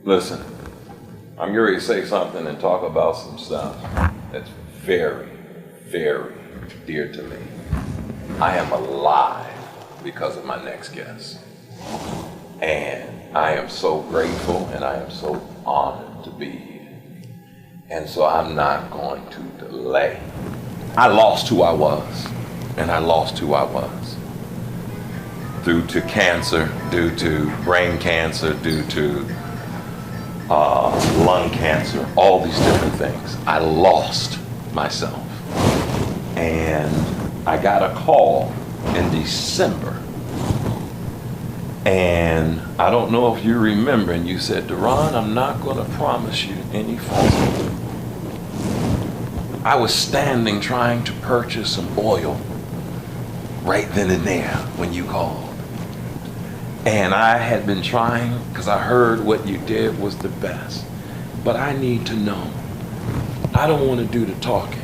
Listen, I'm ready to say something and talk about some stuff that's very, very dear to me. I am alive because of my next guest. And I am so grateful and I am so honored to be here. And so I'm not going to delay. I lost who I was, and I lost who I was. Due to cancer, due to brain cancer, due to lung cancer, all these different things. I lost myself. And I got a call in December. And I don't know if you remember, and you said, Deron, I'm not going to promise you any falsehood. I was standing trying to purchase some oil right then and there when you called. And I had been trying, because I heard what you did was the best. But I need to know. I don't want to do the talking.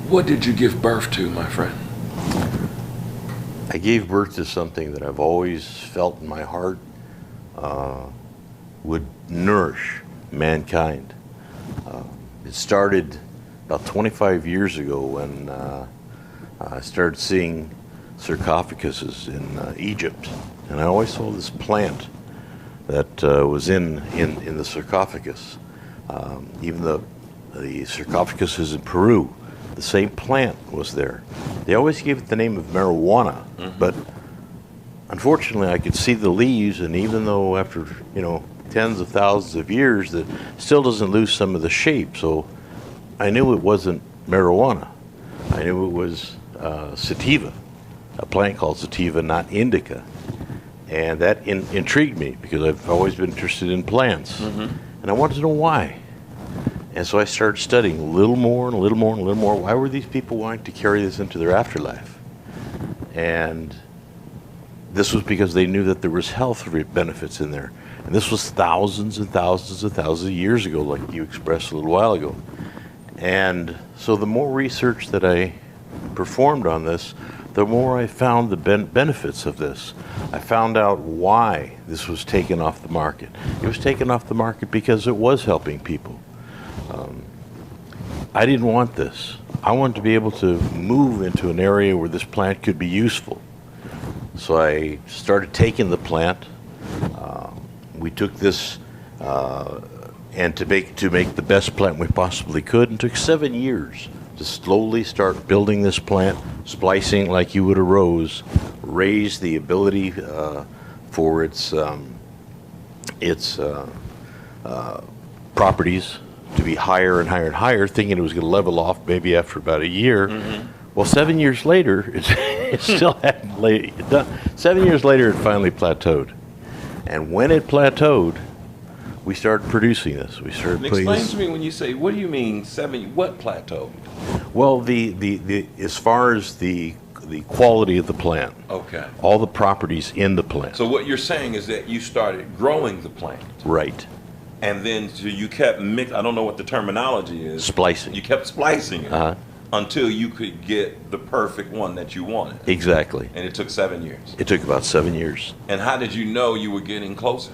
What did you give birth to, my friend? I gave birth to something that I've always felt in my heart would nourish mankind. It started about 25 years ago when I started seeing sarcophaguses in Egypt, and I always saw this plant that was in the sarcophagus. Even the sarcophagus is in Peru, the same plant was there. They always gave it the name of marijuana, but unfortunately I could see the leaves, and even though after tens of thousands of years, that still doesn't lose some of the shape. So I knew it wasn't marijuana. I knew it was sativa, a plant called sativa, not indica. And that intrigued me because I've always been interested in plants. And I wanted to know why. And so I started studying a little more and a little more and a little more. Why were these people wanting to carry this into their afterlife? And this was because they knew that there was health benefits in there. And this was thousands and thousands and thousands of years ago, like you expressed a little while ago. And so the more research that I performed on this, the more I found the benefits of this. I found out why this was taken off the market. It was taken off the market because it was helping people. I didn't want this. I wanted to be able to move into an area where this plant could be useful. So I started taking the plant. We took this and to make the best plant we possibly could, and took 7 years to slowly start building this plant, splicing like you would a rose, raise the ability for its properties to be higher and higher and higher, thinking it was going to level off maybe after about a year. Well, 7 years later, it still hadn't done. 7 years later, it finally plateaued. And when it plateaued, we started producing this. We started putting Explain this. to me when you say, what do you mean 7? What plateau? Well, the as far as the quality of the plant. Okay. All the properties in the plant. So what you're saying is that you started growing the plant. Right. And then so you kept I don't know what the terminology is. Splicing. You kept splicing it until you could get the perfect one that you wanted. Exactly. And it took 7 years. It took about 7 years. And how did you know you were getting closer?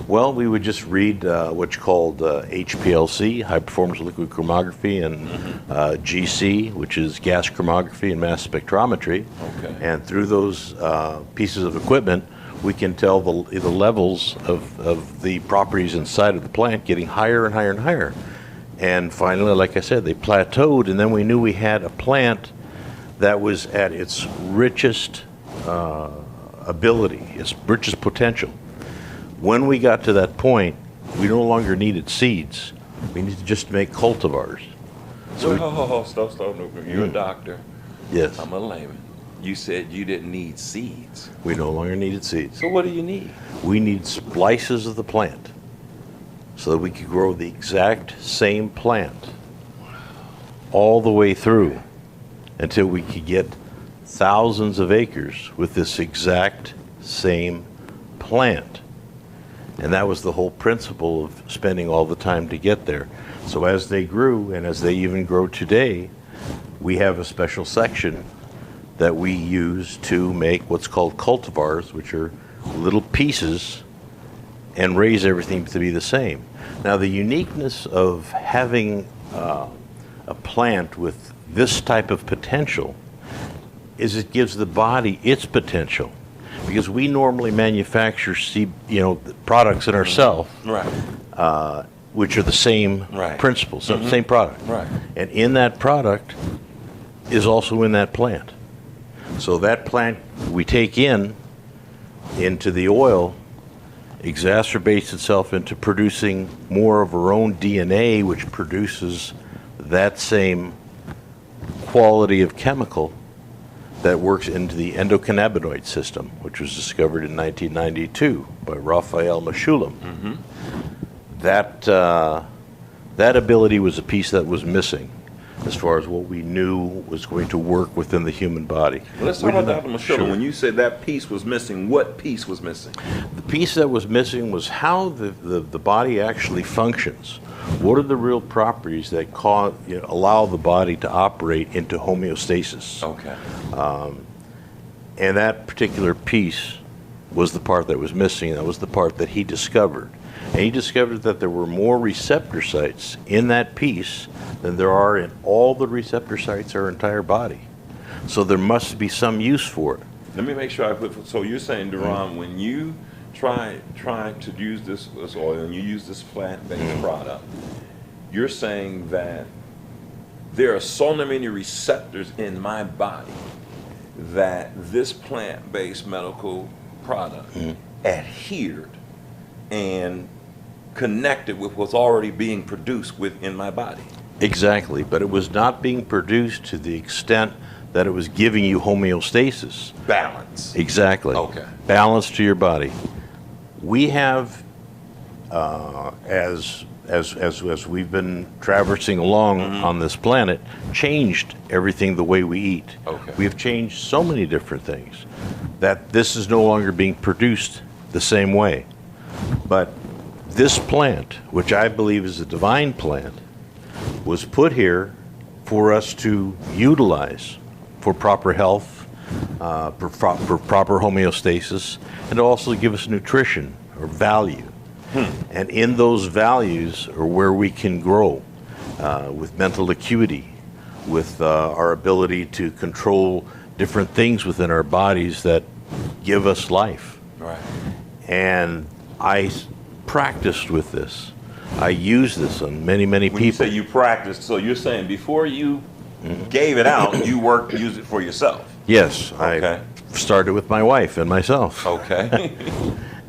Well, we would just read what's called HPLC, high performance liquid chromatography, and GC, which is gas chromatography and mass spectrometry. Okay. And through those pieces of equipment, we can tell the levels of the properties inside of the plant getting higher and higher and higher. And finally, like I said, they plateaued, and then we knew we had a plant that was at its richest ability, its richest potential. When we got to that point, we no longer needed seeds. We needed just to make cultivars. So stop. You're a doctor. Yes. I'm a layman. You said you didn't need seeds. We no longer needed seeds. So what do you need? We need splices of the plant so that we could grow the exact same plant all the way through until we could get thousands of acres with this exact same plant. And that was the whole principle of spending all the time to get there. So as they grew, and as they even grow today, we have a special section that we use to make what's called cultivars, which are little pieces, and raise everything to be the same. Now, the uniqueness of having a plant with this type of potential is it gives the body its potential, because we normally manufacture products in ourselves, Right. which are the same Right. principles, same product. Right. And in that product is also in that plant. So that plant we take into the oil exacerbates itself into producing more of our own DNA, which produces that same quality of chemical that works into the endocannabinoid system, which was discovered in 1992 by Raphael Mechoulam. That ability was a piece that was missing as far as what we knew was going to work within the human body. Well, let's talk about Dr. Mechoulam. When you said that piece was missing, what piece was missing? The piece that was missing was how the body actually functions. What are the real properties that allow the body to operate into homeostasis? Okay. And that particular piece was the part that was missing. That was the part that he discovered. And he discovered that there were more receptor sites in that piece than there are in all the receptor sites in our entire body. So there must be some use for it. Let me make sure so you're saying, Deron, when you try to use this oil and you use this plant-based product, you're saying that there are so many receptors in my body that this plant-based medical product adhered and connected with what's already being produced within my body. Exactly, but it was not being produced to the extent that it was giving you homeostasis. Balance. Exactly. Okay. Balance to your body. We have, as we've been traversing along on this planet, changed everything the way we eat. Okay. We have changed so many different things that this is no longer being produced the same way. But this plant, which I believe is a divine plant, was put here for us to utilize for proper health, for proper homeostasis, and to also give us nutrition or value. And in those values are where we can grow with mental acuity, with our ability to control different things within our bodies that give us life. Right. And I practiced with this. I used this on many When people. you say you practiced, so you're saying before you gave it out, you used it for yourself. Yes, Okay. I started with my wife and myself. Okay.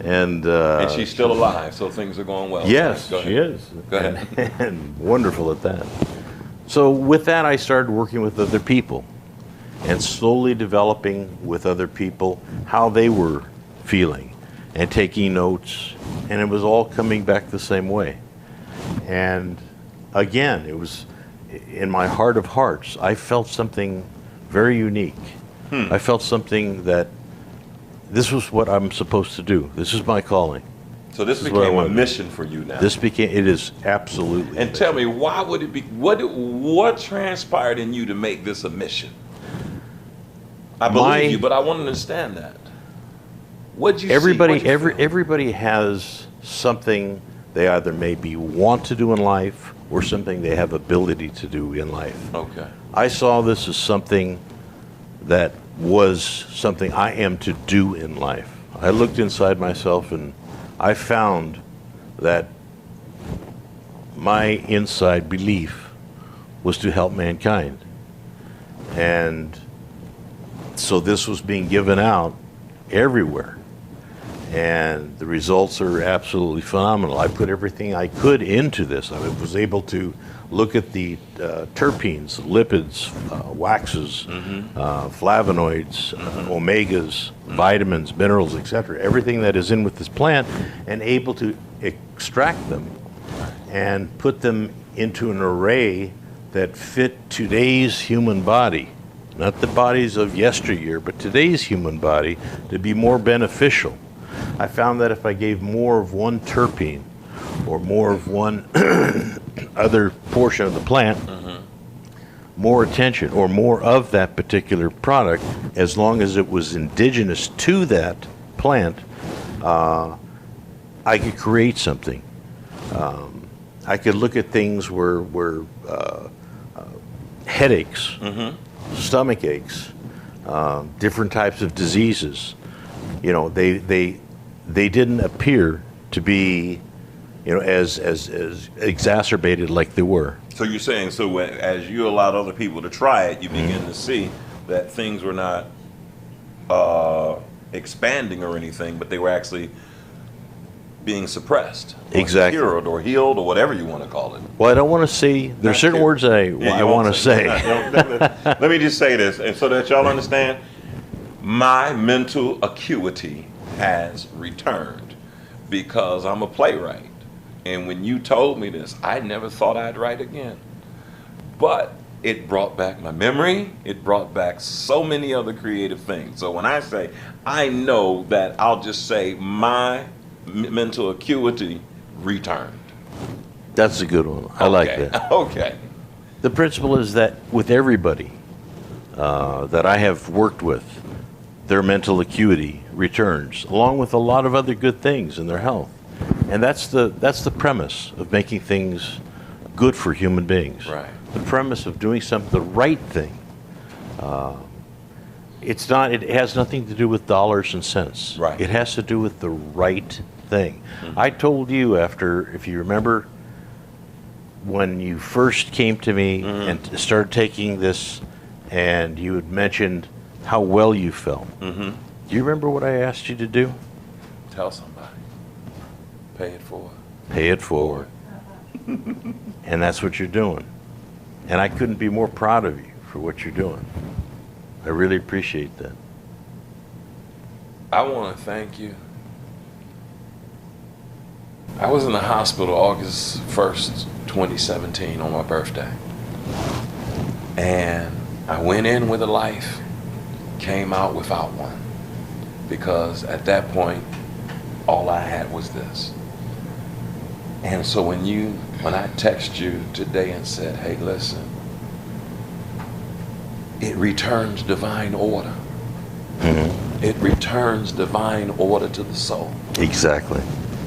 And she's still alive, so things are going well. yes, Go ahead. she is. Go ahead. And wonderful at that. So with that, I started working with other people and slowly developing with other people how they were feeling and taking notes, and it was all coming back the same way. And again, it was in my heart of hearts, I felt something very unique. I felt something that this was what I'm supposed to do. This is my calling. So this is what I became a wanted. mission for you now. It is absolutely. And tell me, why would it be? What transpired in you to make this a mission? I believe you, but I want to understand that. What did you see? Everybody has something they either maybe want to do in life or something they have ability to do in life. Okay. I saw this as something that was something I am to do in life. I looked inside myself and I found that my inside belief was to help mankind. And so this was being given out everywhere. And the results are absolutely phenomenal. I put everything I could into this. I was able to look at the terpenes, lipids, waxes, flavonoids, omegas, vitamins, minerals, etc. Everything that is in with this plant, and able to extract them and put them into an array that fit today's human body. Not the bodies of yesteryear, but today's human body, to be more beneficial. I found that if I gave more of one terpene or more of one other portion of the plant, more attention or more of that particular product, as long as it was indigenous to that plant, I I could create something. I could look at things where headaches, stomach aches, different types of diseases, you know, they didn't appear to be, you know, as exacerbated like they were. So you're saying, so as you allowed other people to try it, you begin to see that things were not expanding or anything, but they were actually being suppressed, or Exactly. cured or healed or whatever you want to call it. Well, I don't want to say, there's certain words that I want to say. Let me just say this, and so that y'all understand, my mental acuity has returned because I'm a playwright. And when you told me this, I never thought I'd write again. But it brought back my memory. It brought back so many other creative things. So when I say, I know that I'll just say my mental acuity returned. That's a good one. I like that. Okay. The principle is that with everybody that I have worked with, their mental acuity returns, along with a lot of other good things in their health. And that's the premise of making things good for human beings. Right. The premise of doing something, the right thing. It has nothing to do with dollars and cents. Right. It has to do with the right thing. I told you if you remember, when you first came to me and started taking this, and you had mentioned how well you felt. Do you remember what I asked you to do? Tell somebody. Pay it forward. Pay it forward. And that's what you're doing. And I couldn't be more proud of you for what you're doing. I really appreciate that. I want to thank you. I was in the hospital August 1st, 2017 on my birthday. And I went in with a life, came out without one. Because at that point, all I had was this. And so when I text you today and said, hey, listen, it returns divine order. It returns divine order to the soul. Exactly.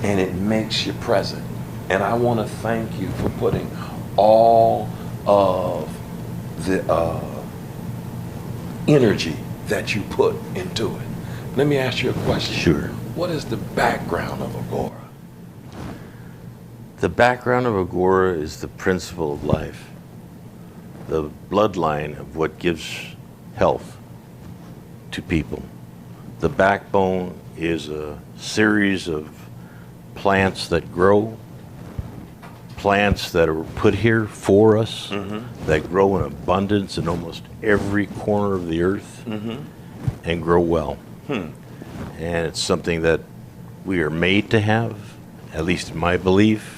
And it makes you present. And I want to thank you for putting all of the energy that you put into it. Let me ask you a question. Sure. What is the background of Agora? The background of Agora is the principle of life, the bloodline of what gives health to people. The backbone is a series of plants that grow, plants that are put here for us, that grow in abundance in almost every corner of the earth, and grow well. And it's something that we are made to have, at least in my belief.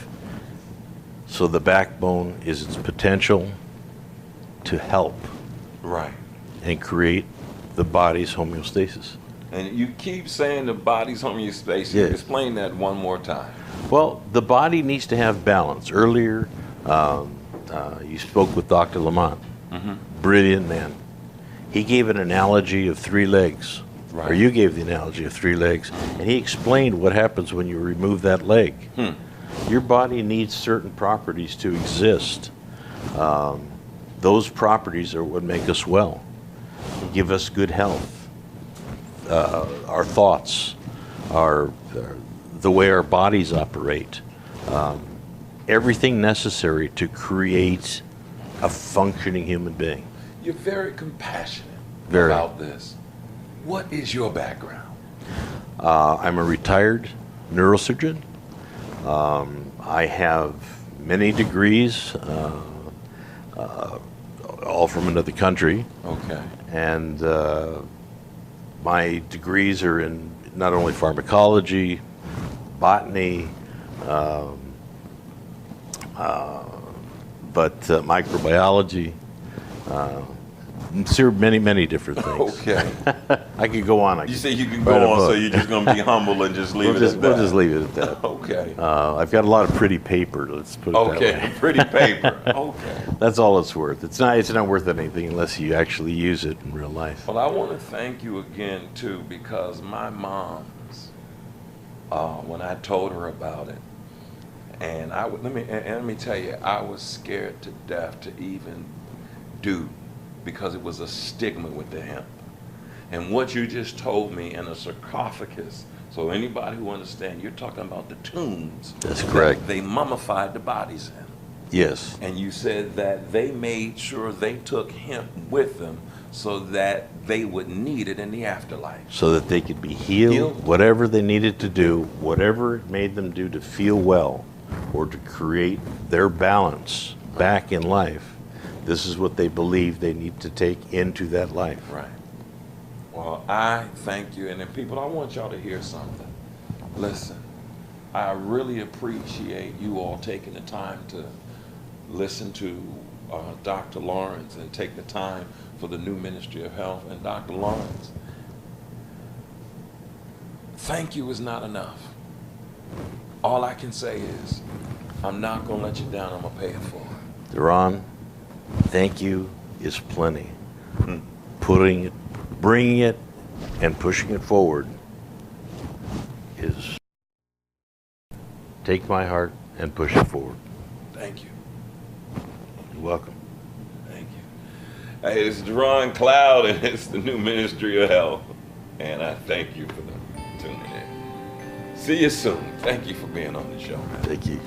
So the backbone is its potential to help Right. and create the body's homeostasis. And you keep saying the body's homeostasis. Yeah. Explain that one more time. Well, the body needs to have balance. Earlier, you spoke with Dr. Lamont. Brilliant man. He gave an analogy of 3 legs. Right. Or you gave the analogy of 3 legs. And he explained what happens when you remove that leg. Your body needs certain properties to exist. Those properties are what make us well, give us good health. Our thoughts, the way our bodies operate, everything necessary to create a functioning human being. You're very compassionate Very. about this. What is your background? I'm a retired neurosurgeon. I have many degrees, all from another country. Okay. And my degrees are in not only pharmacology, botany, but microbiology. Many different things. Okay. I could go on. You say you can go on, so you're just going to be humble and just leave it at that. We'll just leave it at that. Okay. I've got a lot of pretty paper. Let's put it that way. Okay. Pretty paper. Okay. That's all it's worth. It's not worth anything unless you actually use it in real life. Well, I want to thank you again, too, because my mom's when I told her about it. And let me tell you, I was scared to death to even do, because it was a stigma with the hemp. And what you just told me in a sarcophagus, so anybody who understands, you're talking about the tombs. That's correct. They mummified the bodies in. Yes. And you said that they made sure they took hemp with them so that they would need it in the afterlife. So that they could be healed, whatever they needed to do, whatever it made them do to feel well or to create their balance back in life. This is what they believe they need to take into that life. Right. Well, I thank you. And then people, I want y'all to hear something. Listen, I really appreciate you all taking the time to listen to Dr. Lawrence and take the time for the new Ministry of Health. And Dr. Lawrence, thank you is not enough. All I can say is, I'm not going to let you down. I'm going to pay it forward. Deron, thank you is plenty. Bringing it and pushing it forward is take my heart and push it forward. Thank you. You're welcome. Thank you. Hey, it's Deron Cloud, and it's the new Ministry of Health. And I thank you for tuning in. See you soon. Thank you for being on the show, man. Thank you.